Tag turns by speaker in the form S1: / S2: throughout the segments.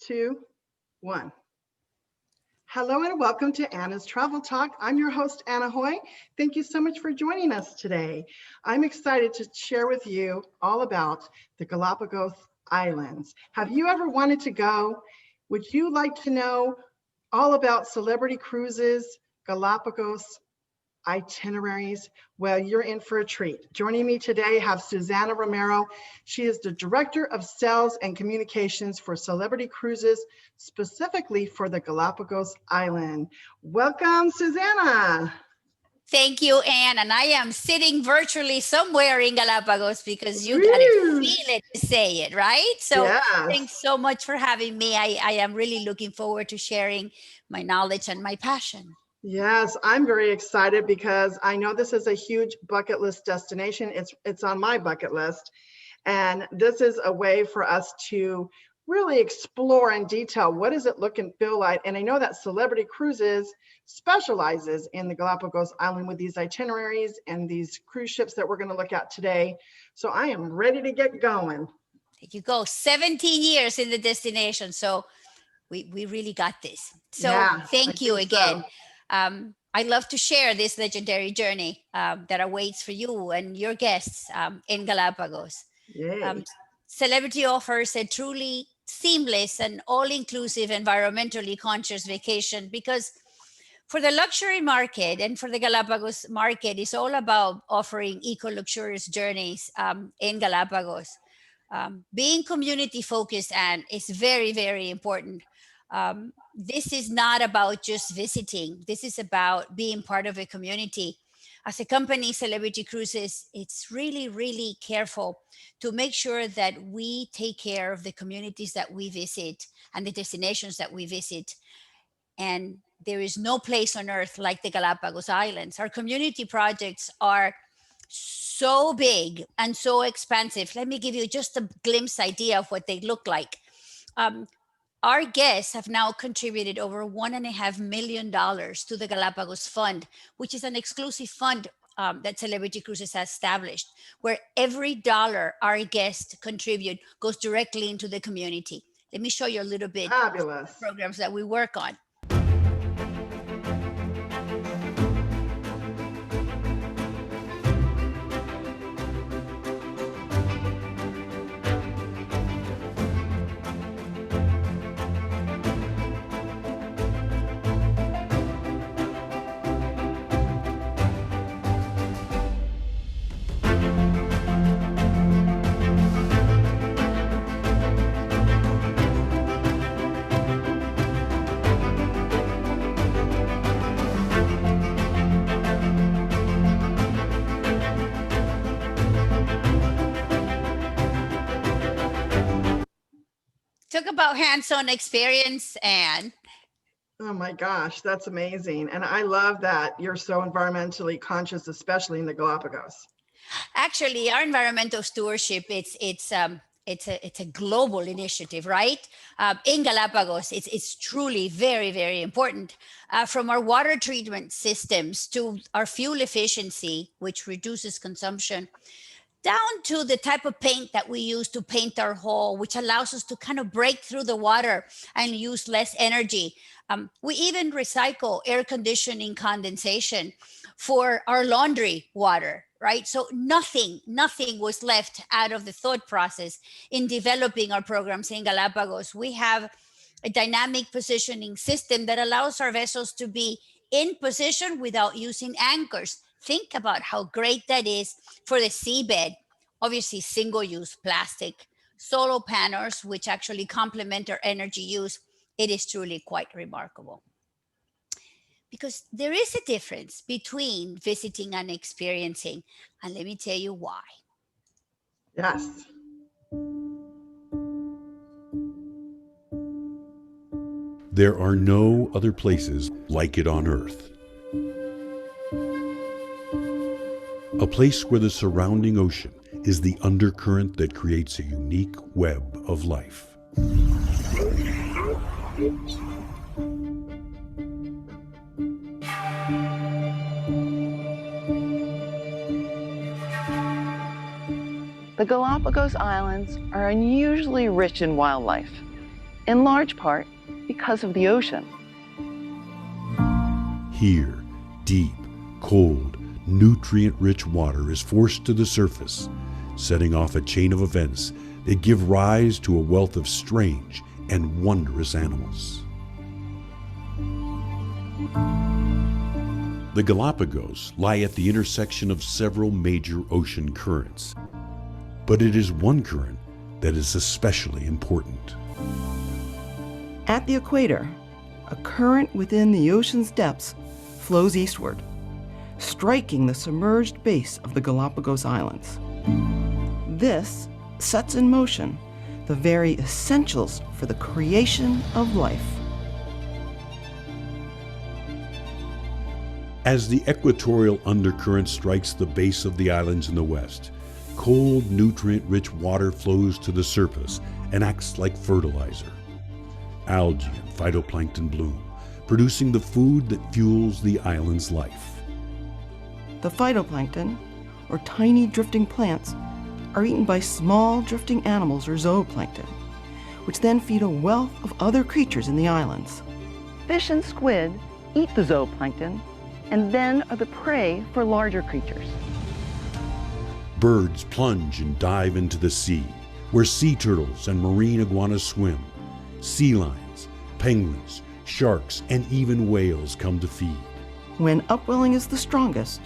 S1: 2, 1. Hello and welcome to Anna's Travel Talk. I'm your host, Anna Hoy. Thank you so much for joining us today. I'm excited to share with you all about the Galapagos Islands. Have you ever wanted to go? Would you like to know all about celebrity cruises, Galapagos itineraries? Well, you're in for a treat. Joining me today, I have Susanna Romero. She is the Director of Sales and Communications for Celebrity Cruises, specifically for the Galapagos Island. Welcome, Susanna.
S2: Thank you, Anne. And I am sitting virtually somewhere in Galapagos because you got to feel it to say it, right? So yes. Thanks so much for having me. I am really looking forward to sharing my knowledge and my passion.
S1: Yes, I'm very excited because I know this is a huge bucket list destination. It's on my bucket list. And this is a way for us to really explore in detail what does it look and feel like. And I know that Celebrity Cruises specializes in the Galapagos Island with these itineraries and these cruise ships that we're going to look at today. So I am ready to get going.
S2: There you go. 17 years in the destination. So we really got this. So yeah, thank you again. So. I love to share this legendary journey that awaits for you and your guests in Galapagos. Celebrity offers a truly seamless and all-inclusive environmentally conscious vacation because for the luxury market and for the Galapagos market, it's all about offering eco-luxurious journeys in Galapagos. Being community-focused and is very, very important. This is not about just visiting. This is about being part of a community. As a company, Celebrity Cruises, it's really, really careful to make sure that we take care of the communities that we visit and the destinations that we visit. And there is no place on earth like the Galapagos Islands. Our community projects are so big and so expansive. Let me give you just a glimpse idea of what they look like. Our guests have now contributed over $1.5 million to the Galapagos Fund, which is an exclusive fund that Celebrity Cruises has established, where every dollar our guests contribute goes directly into the community. Let me show you a little bit of the programs that we work on. Talk about hands-on experience, and
S1: oh my gosh, that's amazing. And I love that you're so environmentally conscious, especially in the Galapagos.
S2: Actually, our environmental stewardship, it's a global initiative, right? In Galapagos, it's truly very, very important. From our water treatment systems to our fuel efficiency, which reduces consumption, down to the type of paint that we use to paint our hull, which allows us to kind of break through the water and use less energy. We even recycle air conditioning condensation for our laundry water, right? So nothing was left out of the thought process in developing our programs in Galapagos. We have a dynamic positioning system that allows our vessels to be in position without using anchors. Think about how great that is for the seabed. Obviously, single-use plastic, solar panels, which actually complement our energy use. It is truly quite remarkable. Because there is a difference between visiting and experiencing. And let me tell you why.
S1: Yes.
S3: There are no other places like it on Earth. A place where the surrounding ocean is the undercurrent that creates a unique web of life.
S4: The Galapagos Islands are unusually rich in wildlife. in large part because of the ocean.
S3: Here, deep, cold, nutrient-rich water is forced to the surface, setting off a chain of events that give rise to a wealth of strange and wondrous animals. The Galapagos lie at the intersection of several major ocean currents, but it is one current that is especially important.
S4: At the equator, a current within the ocean's depths flows eastward, striking the submerged base of the Galapagos Islands. This sets in motion the very essentials for the creation of life.
S3: As the equatorial undercurrent strikes the base of the islands in the west, cold, nutrient-rich water flows to the surface and acts like fertilizer. Algae and phytoplankton bloom, producing the food that fuels the island's life.
S4: The phytoplankton, or tiny drifting plants, are eaten by small drifting animals or zooplankton, which then feed a wealth of other creatures in the islands. Fish and squid eat the zooplankton and then are the prey for larger creatures.
S3: Birds plunge and dive into the sea, where sea turtles and marine iguanas swim. Sea lions, penguins, sharks, and even whales come to feed.
S4: When upwelling is the strongest,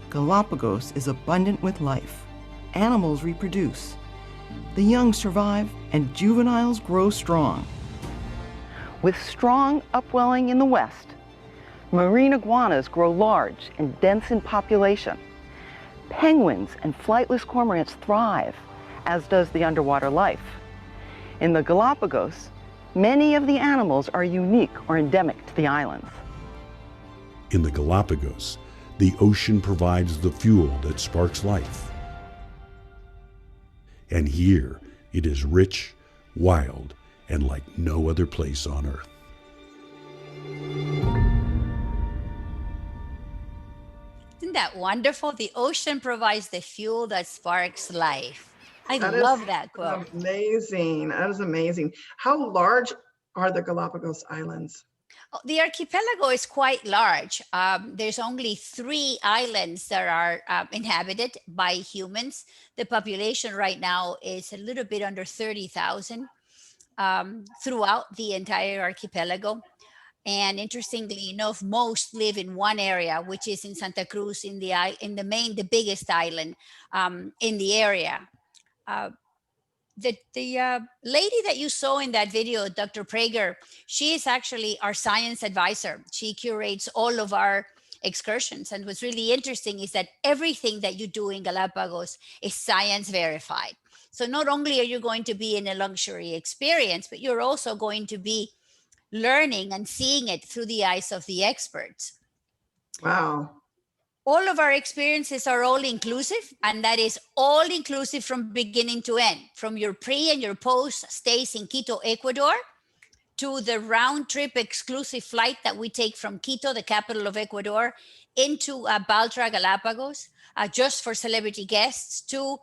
S4: Galapagos is abundant with life. Animals reproduce. The young survive and juveniles grow strong. With strong upwelling in the west, marine iguanas grow large and dense in population. Penguins and flightless cormorants thrive, as does the underwater life. In the Galapagos, many of the animals are unique or endemic to the islands.
S3: In the Galapagos, the ocean provides the fuel that sparks life. And here, it is rich, wild, and like no other place on Earth.
S2: Isn't that wonderful? The ocean provides the fuel that sparks life. I love that quote.
S1: Amazing. That is amazing. How large are the Galapagos Islands?
S2: The archipelago is quite large. There's only 3 islands that are inhabited by humans. The population right now is a little bit under 30,000 throughout the entire archipelago. And interestingly enough, most live in one area, which is in Santa Cruz, in the biggest island in the area. The lady that you saw in that video, Dr. Prager, she is actually our science advisor. She curates all of our excursions. And what's really interesting is that everything that you do in Galapagos is science verified. So not only are you going to be in a luxury experience, but you're also going to be learning and seeing it through the eyes of the experts.
S1: Wow.
S2: All of our experiences are all inclusive, and that is all inclusive from beginning to end, from your pre and your post stays in Quito, Ecuador, to the round trip exclusive flight that we take from Quito, the capital of Ecuador, into Baltra, Galapagos, just for celebrity guests, to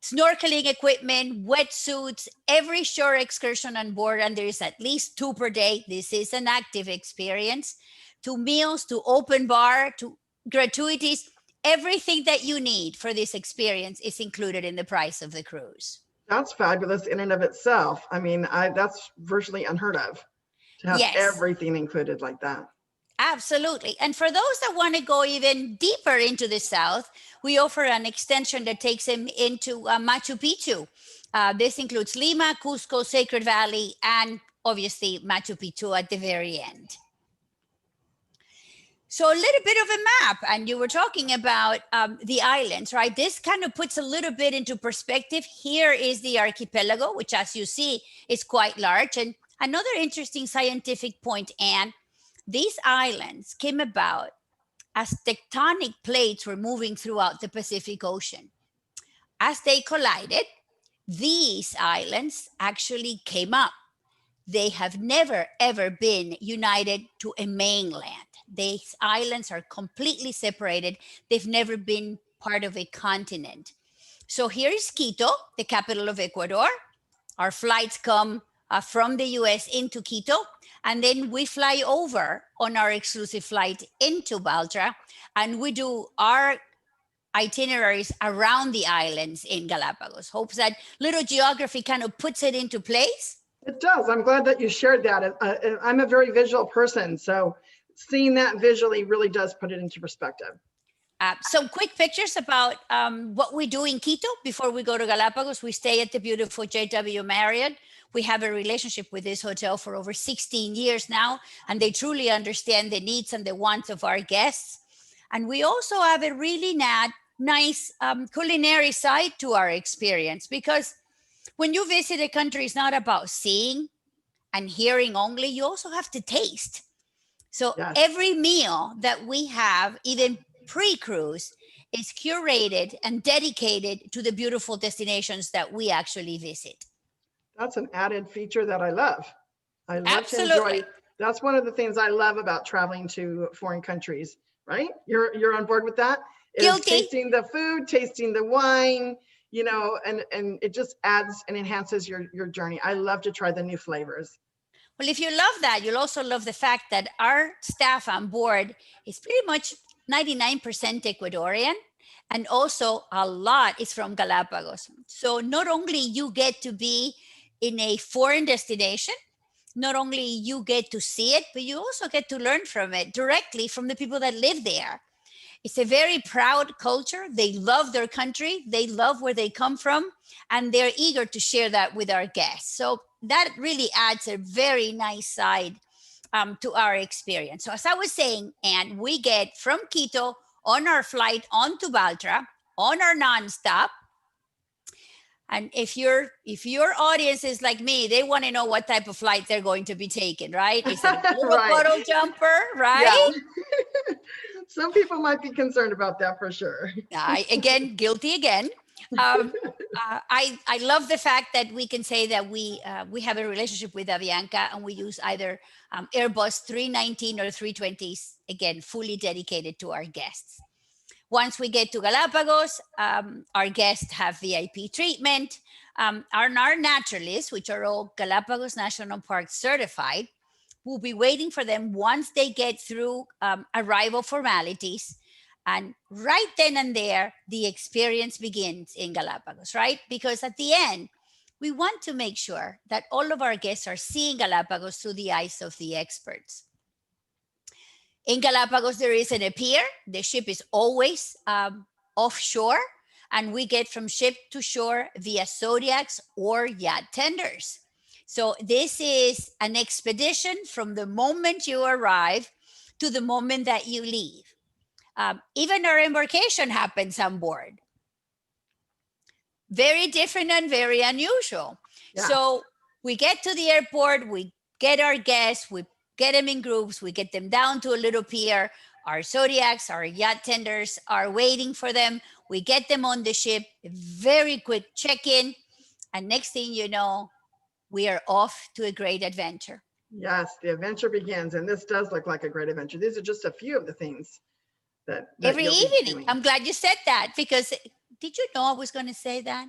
S2: snorkeling equipment, wetsuits, every shore excursion on board, and there is at least 2 per day. This is an active experience. To meals, to open bar, to gratuities, everything that you need for this experience is included in the price of the cruise.
S1: That's fabulous in and of itself. I mean, that's virtually unheard of to have everything included like that.
S2: Absolutely. And for those that want to go even deeper into the south, we offer an extension that takes them into Machu Picchu. This includes Lima, Cusco, Sacred Valley, and obviously Machu Picchu at the very end. So a little bit of a map, and you were talking about the islands, right? This kind of puts a little bit into perspective. Here is the archipelago, which as you see is quite large. And another interesting scientific point, Anne, these islands came about as tectonic plates were moving throughout the Pacific Ocean. As they collided, these islands actually came up. They have never, ever been united to a mainland. These islands are completely separated. They've never been part of a continent. So here is Quito, the capital of Ecuador. Our flights come from the US into Quito. And then we fly over on our exclusive flight into Baltra, and we do our itineraries around the islands in Galapagos. Hopes that little geography kind of puts it into place.
S1: It does. I'm glad that you shared that. I'm a very visual person, so seeing that visually really does put it into perspective.
S2: Some quick pictures about what we do in Quito before we go to Galapagos. We stay at the beautiful JW Marriott. We have a relationship with this hotel for over 16 years now, and they truly understand the needs and the wants of our guests. And we also have a really nice culinary side to our experience, because when you visit a country, it's not about seeing and hearing only, you also have to taste. So yes, every meal that we have, even pre-cruise, is curated and dedicated to the beautiful destinations that we actually visit.
S1: That's an added feature that I love. I love
S2: Absolutely.
S1: To enjoy. That's one of the things I love about traveling to foreign countries, right? You're on board with that?
S2: Guilty.
S1: Tasting the food, tasting the wine, you know, and it just adds and enhances your journey. I love to try the new flavors.
S2: Well, if you love that, you'll also love the fact that our staff on board is pretty much 99% Ecuadorian, and also a lot is from Galapagos. So not only you get to be in a foreign destination, not only you get to see it, but you also get to learn from it directly from the people that live there. It's a very proud culture. They love their country. They love where they come from, and they're eager to share that with our guests. So that really adds a very nice side to our experience. So as I was saying, and we get from Quito on our flight on to Baltra on our nonstop. And if your audience is like me, they want to know what type of flight they're going to be taking, right? Is it a little puddle jumper, right?
S1: Yeah. Some people might be concerned about that for sure.
S2: Again, guilty again. I love the fact that we can say that we have a relationship with Avianca, and we use either Airbus 319 or 320s, again, fully dedicated to our guests. Once we get to Galapagos, our guests have VIP treatment. Our naturalists, which are all Galapagos National Park certified, will be waiting for them once they get through arrival formalities. And right then and there, the experience begins in Galapagos, right? Because at the end, we want to make sure that all of our guests are seeing Galapagos through the eyes of the experts. In Galapagos, there is a pier. The ship is always offshore, and we get from ship to shore via zodiacs or yacht tenders. So this is an expedition from the moment you arrive to the moment that you leave. Even our embarkation happens on board. Very different and very unusual. Yeah. So we get to the airport, we get our guests, we get them in groups, we get them down to a little pier. Our zodiacs, our yacht tenders are waiting for them. We get them on the ship, very quick check-in. And next thing you know, we are off to a great adventure.
S1: Yes, the adventure begins. And this does look like a great adventure. These are just a few of the things that
S2: every evening. I'm glad you said that, because did you know I was going to say that?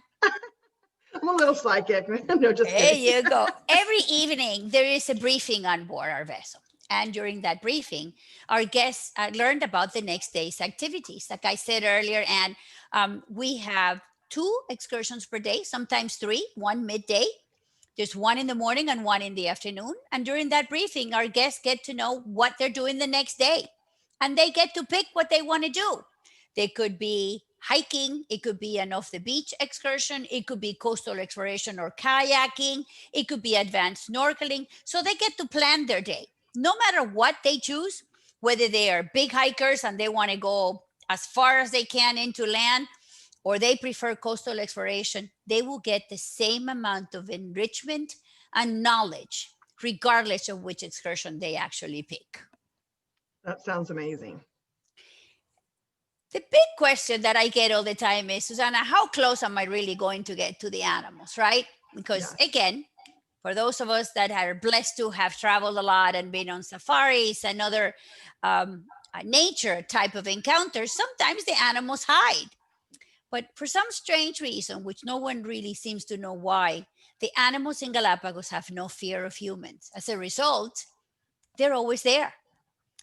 S1: I'm a little psychic. No, just
S2: there
S1: kidding.
S2: You go. Every evening there is a briefing on board our vessel. And during that briefing, our guests learned about the next day's activities. Like I said earlier, and we have 2 excursions per day, sometimes 3, one midday. There's one in the morning and one in the afternoon. And during that briefing, our guests get to know what they're doing the next day. And they get to pick what they want to do. They could be hiking. It could be an off-the-beach excursion. It could be coastal exploration or kayaking. It could be advanced snorkeling. So they get to plan their day. No matter what they choose, whether they are big hikers and they want to go as far as they can into land, or they prefer coastal exploration, they will get the same amount of enrichment and knowledge, regardless of which excursion they actually pick.
S1: That sounds amazing.
S2: The big question that I get all the time is, Susanna, how close am I really going to get to the animals, right? Because again, for those of us that are blessed to have traveled a lot and been on safaris and other nature type of encounters, sometimes the animals hide. But for some strange reason, which no one really seems to know why, The animals in Galapagos have no fear of humans. As a result, they're always there.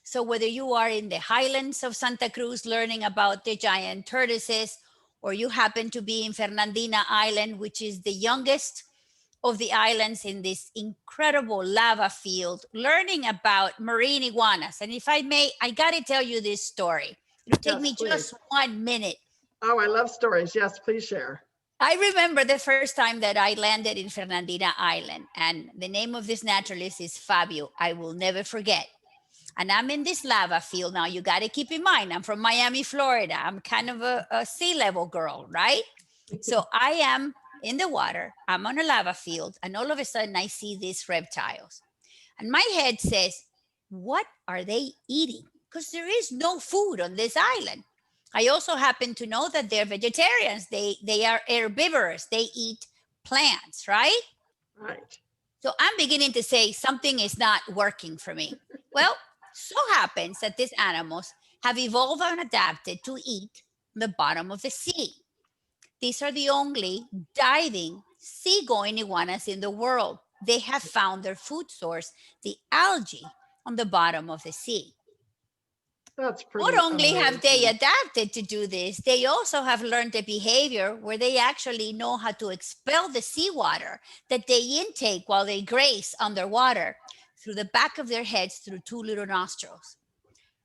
S2: So whether you are in the highlands of Santa Cruz learning about the giant tortoises, or you happen to be in Fernandina Island, which is the youngest of the islands in this incredible lava field, learning about marine iguanas. And if I may, I got to tell you this story. It'll take me just 1 minute.
S1: Oh, I love stories. Yes, please share.
S2: I remember the first time that I landed in Fernandina Island, and the name of this naturalist is Fabio. I will never forget. And I'm in this lava field. Now, you got to keep in mind, I'm from Miami, Florida. I'm kind of a sea level girl, right? So I am in the water. I'm on a lava field. And all of a sudden, I see these reptiles. And my head says, what are they eating? Because there is no food on this island. I also happen to know that they're vegetarians. They are herbivorous. They eat plants, right?
S1: Right.
S2: So I'm beginning to say something is not working for me. Well, so happens that these animals have evolved and adapted to eat the bottom of the sea. These are the only diving, sea-going iguanas in the world. They have found their food source, the algae, on the bottom of the sea.
S1: That's pretty
S2: Not only
S1: amazing.
S2: have they adapted to do this, they also have learned a behavior where they actually know how to expel the seawater that they intake while they graze underwater through the back of their heads through two little nostrils.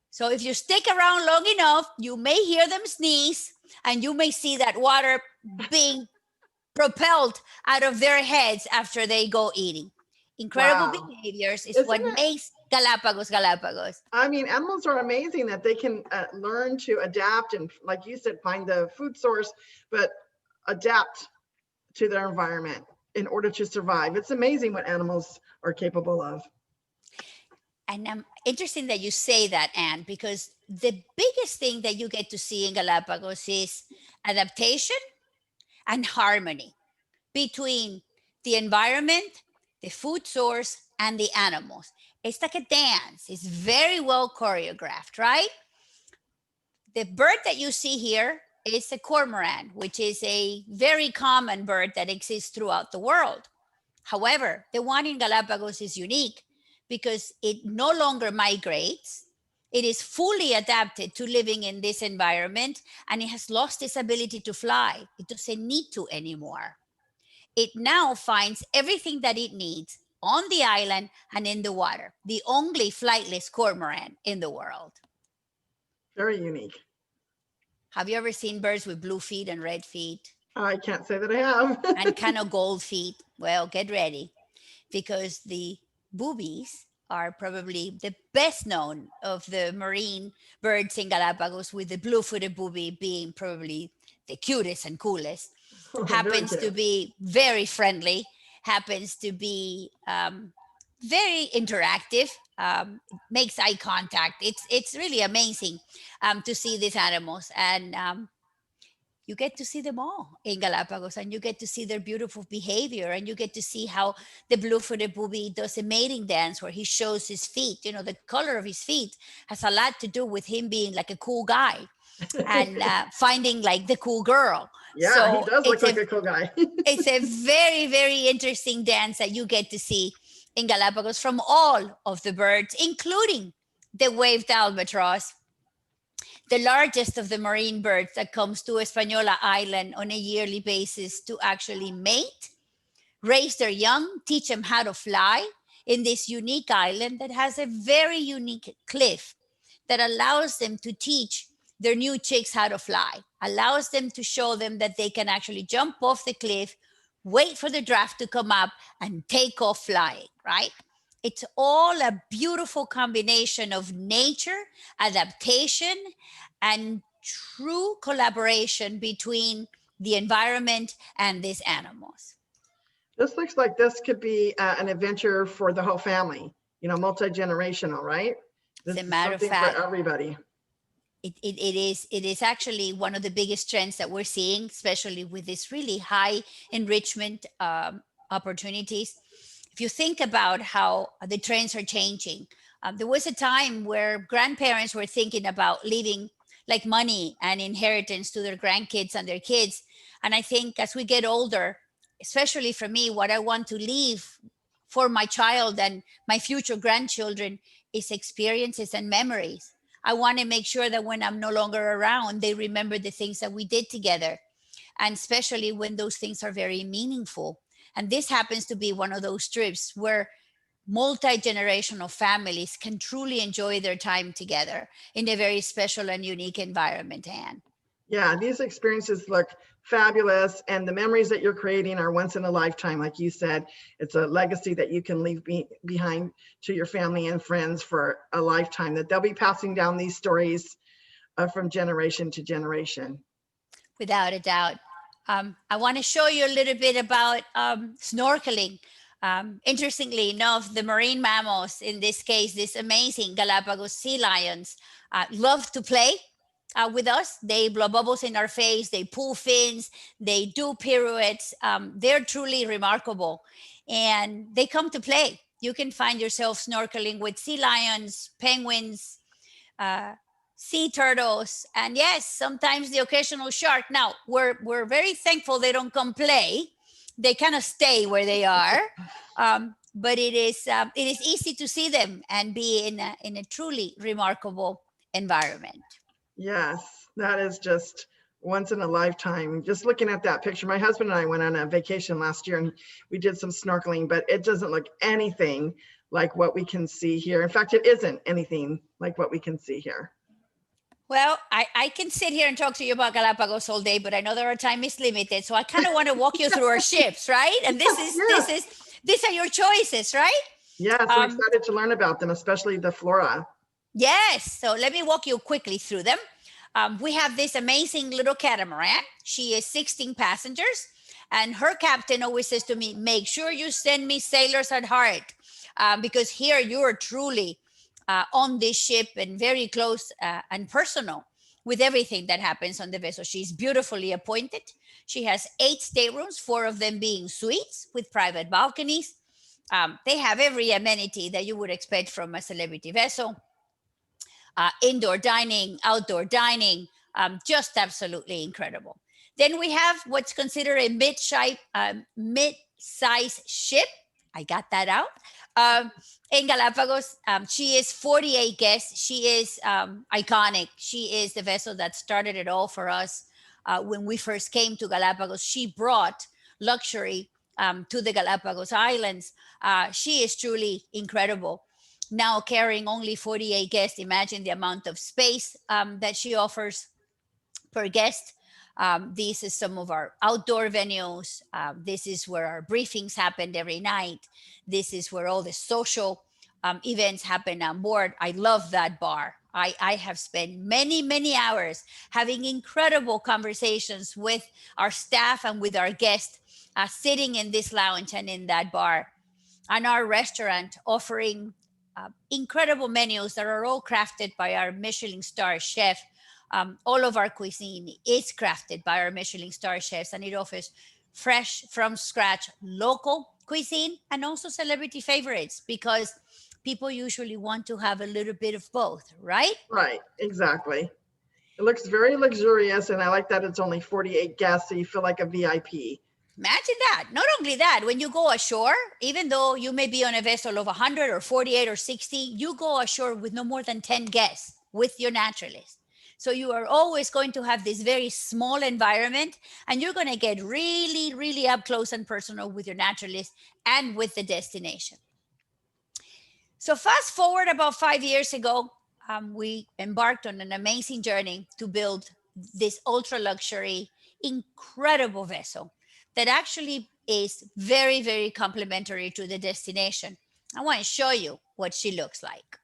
S2: So if you stick around long enough, you may hear them sneeze and you may see that water being propelled out of their heads after they go eating. Incredible behaviors is what makes Galapagos, Galapagos.
S1: I mean, animals are amazing that they can learn to adapt and, like you said, find the food source, but adapt to their environment in order to survive. It's amazing what animals are capable of.
S2: And I'm interesting that you say that, Anne, because the biggest thing that you get to see in Galapagos is adaptation and harmony between the environment, the food source, and the animals. It's like a dance. It's very well choreographed, right? The bird that you see here is a cormorant, which is a very common bird that exists throughout the world. However, the one in Galapagos is unique because it no longer migrates. It is fully adapted to living in this environment, and it has lost its ability to fly. It doesn't need to anymore. It now finds everything that it needs on the island and in the water. The only flightless cormorant in the world.
S1: Very unique.
S2: Have you ever seen birds with blue feet and red feet?
S1: I can't say that I have.
S2: And kind of gold feet? Well, get ready, because the boobies are probably the best known of the marine birds in Galapagos, with the blue-footed booby being probably the cutest and coolest. Happens to be very friendly, happens to be very interactive, makes eye contact. It's really amazing to see these animals, and you get to see them all in Galapagos, and you get to see their beautiful behavior, and you get to see how the blue-footed booby does a mating dance where he shows his feet. You know, the color of his feet has a lot to do with him being like a cool guy and finding like the cool girl.
S1: Yeah, so he does look like a cool guy.
S2: It's a very, very interesting dance that you get to see in Galapagos from all of the birds, including the waved albatross, the largest of the marine birds that comes to Española Island on a yearly basis to actually mate, raise their young, teach them how to fly in this unique island that has a very unique cliff that allows them to teach their new chicks how to fly, allows them to show them that they can actually jump off the cliff, wait for the draft to come up, and take off flying, right? It's all a beautiful combination of nature, adaptation, and true collaboration between the environment and these animals.
S1: This looks like this could be an adventure for the whole family, you know, multi-generational, right? This
S2: As a matter of
S1: is
S2: fact,
S1: for everybody.
S2: It is actually one of the biggest trends that we're seeing, especially with this really high enrichment opportunities. If you think about how the trends are changing, there was a time where grandparents were thinking about leaving like money and inheritance to their grandkids and their kids. And I think as we get older, especially for me, what I want to leave for my child and my future grandchildren is experiences and memories. I want to make sure that when I'm no longer around, they remember the things that we did together, and especially when those things are very meaningful. And this happens to be one of those trips where multi-generational families can truly enjoy their time together in a very special and unique environment, Anne.
S1: Yeah, these experiences look fabulous, and the memories that you're creating are once in a lifetime. Like you said, it's a legacy that you can leave behind to your family and friends for a lifetime, that they'll be passing down these stories from generation to generation.
S2: Without a doubt. I want to show you a little bit about snorkeling. Interestingly enough, the marine mammals, in this case, these amazing Galapagos sea lions, love to play with us. They blow bubbles in our face, they pull fins, they do pirouettes. They're truly remarkable, and they come to play. You can find yourself snorkeling with sea lions, penguins, sea turtles, and yes, sometimes the occasional shark. Now, we're very thankful they don't come play. They kind of stay where they are. But it is easy to see them and be in a truly remarkable environment.
S1: Yes, that is just once in a lifetime. Just looking at that picture, my husband and I went on a vacation last year and we did some snorkeling, but it doesn't look anything like what we can see here. In fact, it isn't anything like what we can see here.
S2: Well, I can sit here and talk to you about Galapagos all day, but I know that our time is limited. So I kind of want to walk you through our ships, right? And these are your choices, right?
S1: Yes, I'm excited to learn about them, especially the flora.
S2: Yes. So let me walk you quickly through them. We have this amazing little catamaran. She is 16 passengers, and her captain always says to me, make sure you send me sailors at heart, because here you are truly on this ship and very close and personal with everything that happens on the vessel. She's beautifully appointed. She has 8 staterooms, 4 of them being suites with private balconies. They have every amenity that you would expect from a celebrity vessel. Indoor dining, outdoor dining, just absolutely incredible. Then we have what's considered a mid-size ship. I got that out. In Galapagos, she is 48 guests. She is iconic. She is the vessel that started it all for us. When we first came to Galapagos, she brought luxury to the Galapagos Islands. She is truly incredible. Now carrying only 48 guests, imagine the amount of space that she offers per guest. This is some of our outdoor venues. This is where our briefings happened every night. This is where all the social events happen on board. I love that bar. I have spent many, many hours having incredible conversations with our staff and with our guests, sitting in this lounge and in that bar. And our restaurant offering incredible menus that are all crafted by our Michelin star chef. All of our cuisine is crafted by our Michelin star chefs, and it offers fresh, from scratch, local cuisine and also celebrity favorites, because people usually want to have a little bit of both, right?
S1: Right, exactly. It looks very luxurious, and I like that it's only 48 guests, so you feel like a VIP.
S2: Imagine that. Not only that, when you go ashore, even though you may be on a vessel of 100 or 48 or 60, you go ashore with no more than 10 guests with your naturalist. So you are always going to have this very small environment, and you're going to get really, really up close and personal with your naturalist and with the destination. So fast forward about 5 years ago, we embarked on an amazing journey to build this ultra luxury, incredible vessel that actually is very, very complementary to the destination. I want to show you what she looks like.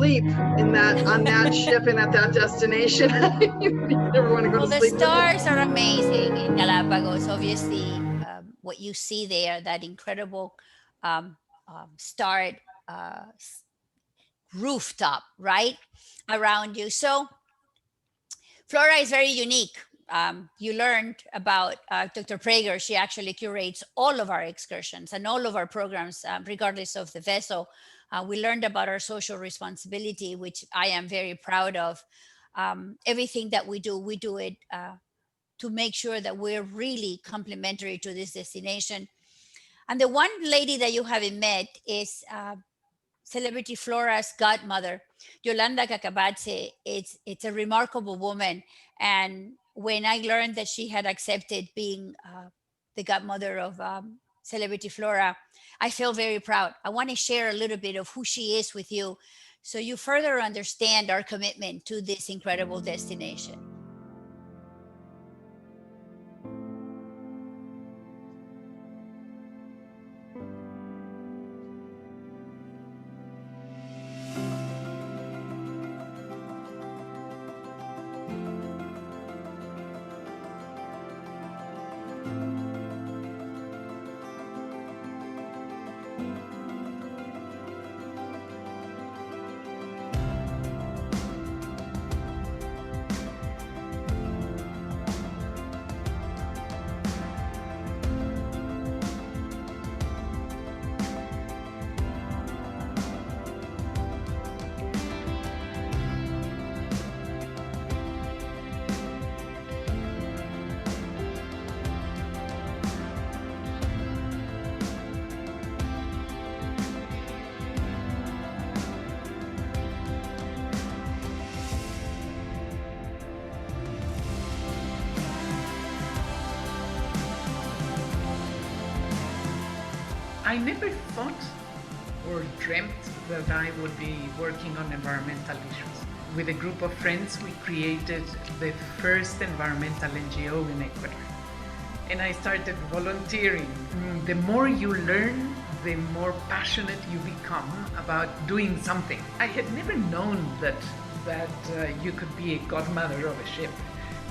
S1: sleep on that ship and at that destination. You never want to go
S2: Well,
S1: to
S2: the
S1: sleep.
S2: stars are amazing in Galapagos. Obviously, what you see there, that incredible star rooftop, right, around you. So flora is very unique. You learned about Dr. Prager. She actually curates all of our excursions and all of our programs, regardless of the vessel. We learned about our social responsibility, which I am very proud of. Everything that we do it to make sure that we're really complementary to this destination. And the one lady that you haven't met is Celebrity Flora's godmother, Yolanda Cacabatze. It's a remarkable woman. And when I learned that she had accepted being the godmother of Celebrity Flora, I feel very proud. I want to share a little bit of who she is with you so you further understand our commitment to this incredible destination.
S5: I never thought or dreamt that I would be working on environmental issues. With a group of friends, we created the first environmental NGO in Ecuador. And I started volunteering. The more you learn, the more passionate you become about doing something. I had never known that you could be a godmother of a ship.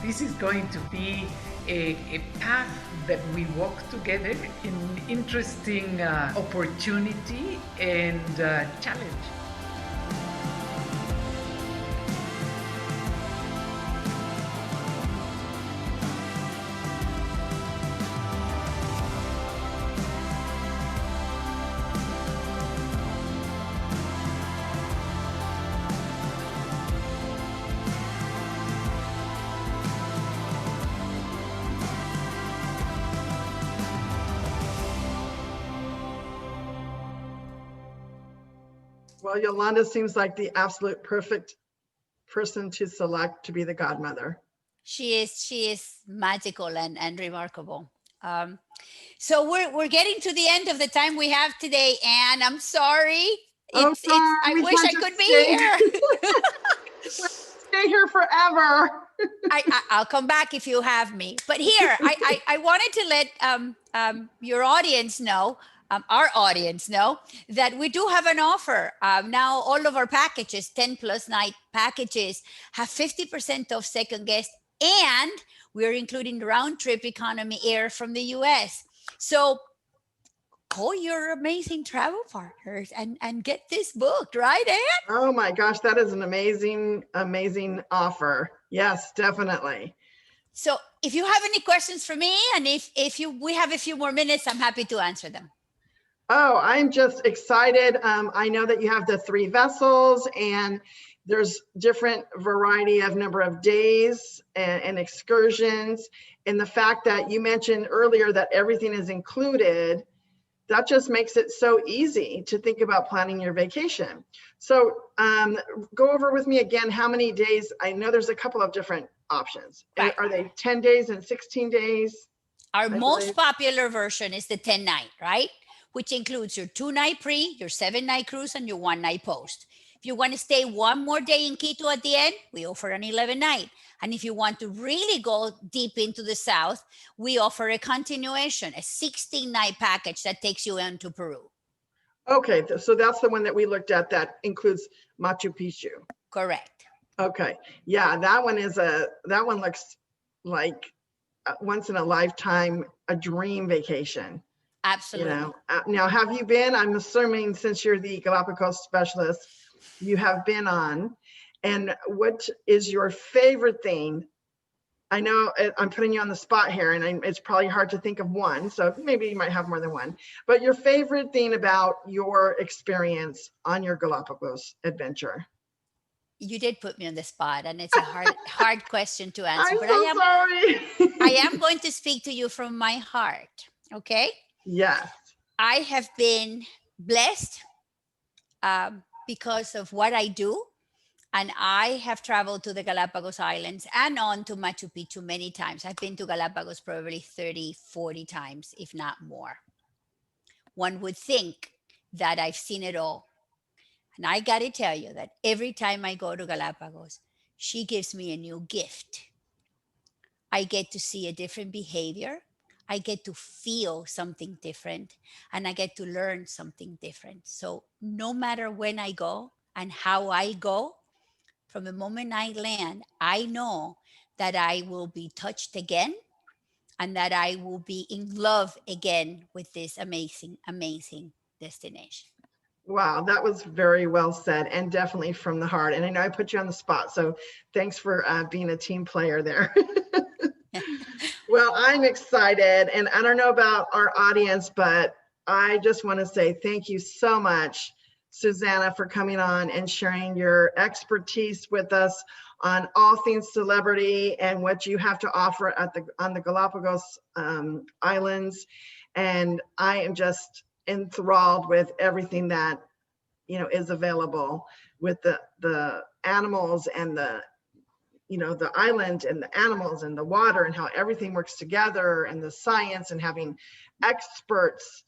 S5: This is going to be a path that we walk together in interesting opportunity and challenge.
S1: Well, Yolanda seems like the absolute perfect person to select to be the godmother.
S2: She is magical and remarkable. So we're getting to the end of the time we have today, and I'm sorry. I wish I could be here.
S1: Stay here forever.
S2: I'll come back if you have me. But here, I wanted to let your audience know, our audience know, that we do have an offer. Now all of our packages, 10 plus night packages, have 50% off second guest, and we're including round trip economy air from the US. So call your amazing travel partners and get this booked, right, Anne?
S1: Oh my gosh, that is an amazing, amazing offer. Yes, definitely.
S2: So if you have any questions for me, and if we have a few more minutes, I'm happy to answer them.
S1: Oh, I'm just excited. I know that you have the 3 vessels, and there's different variety of number of days and excursions. And the fact that you mentioned earlier that everything is included, that just makes it so easy to think about planning your vacation. So go over with me again, how many days? I know there's a couple of different options. Right. Are they 10 days and 16 days?
S2: Our most popular version is the 10 night, right? Which includes your 2-night pre, your 7-night cruise, and your 1-night post. If you want to stay one more day in Quito at the end, we offer an 11-night. And if you want to really go deep into the south, we offer a continuation, a 16-night package that takes you into Peru.
S1: Okay, so that's the one that we looked at that includes Machu Picchu.
S2: Correct.
S1: Okay, yeah, that one looks like once in a lifetime, a dream vacation.
S2: Absolutely.
S1: You know, now have you been? I'm assuming since you're the Galapagos specialist, you have been on. And what is your favorite thing? I know I'm putting you on the spot here, and it's probably hard to think of one, so maybe you might have more than one. But your favorite thing about your experience on your Galapagos adventure?
S2: You did put me on the spot, and it's a hard question to answer.
S1: I'm
S2: but
S1: so sorry.
S2: I am going to speak to you from my heart. Okay.
S1: Yes.
S2: I have been blessed because of what I do. And I have traveled to the Galapagos Islands and on to Machu Picchu many times. I've been to Galapagos probably 30, 40 times, if not more. One would think that I've seen it all. And I got to tell you that every time I go to Galapagos, she gives me a new gift. I get to see a different behavior. I get to feel something different, and I get to learn something different. So no matter when I go and how I go, from the moment I land, I know that I will be touched again and that I will be in love again with this amazing, amazing destination.
S1: Wow, that was very well said, and definitely from the heart. And I know I put you on the spot, so thanks for being a team player there. Well, I'm excited, and I don't know about our audience, but I just want to say thank you so much, Susanna, for coming on and sharing your expertise with us on all things celebrity and what you have to offer on the Galapagos Islands. And I am just enthralled with everything that is available with the animals and the island and the animals and the water and how everything works together, and the science, and having experts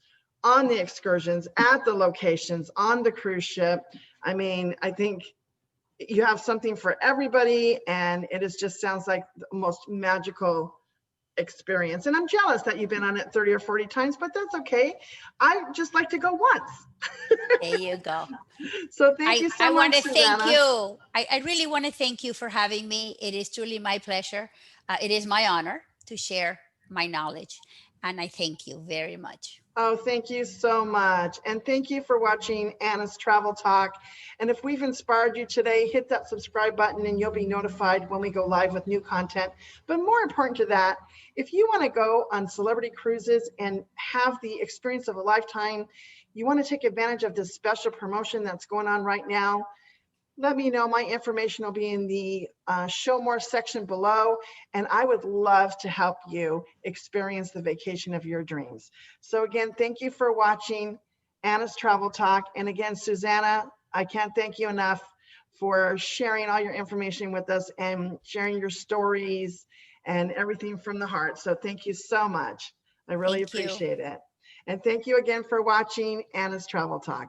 S1: on the excursions at the locations on the cruise ship. I mean, I think you have something for everybody, and it just sounds like the most magical experience. And I'm jealous that you've been on it 30 or 40 times, but that's okay. I just like to go once.
S2: There you go.
S1: So thank you so much,
S2: I want to
S1: Susanna.
S2: thank you. I really want to thank you for having me. It is truly my pleasure. It is my honor to share my knowledge, and I thank you very much.
S1: Oh, thank you so much. And thank you for watching Anna's Travel Talk. And if we've inspired you today, hit that subscribe button and you'll be notified when we go live with new content. But more important to that, if you want to go on celebrity cruises and have the experience of a lifetime, you want to take advantage of this special promotion that's going on right now, let me know. My information will be in the show more section below, and I would love to help you experience the vacation of your dreams. So again, thank you for watching Anna's Travel Talk. And again, Susanna, I can't thank you enough for sharing all your information with us and sharing your stories and everything from the heart. So thank you so much. I really appreciate it. And thank you again for watching Anna's Travel Talk.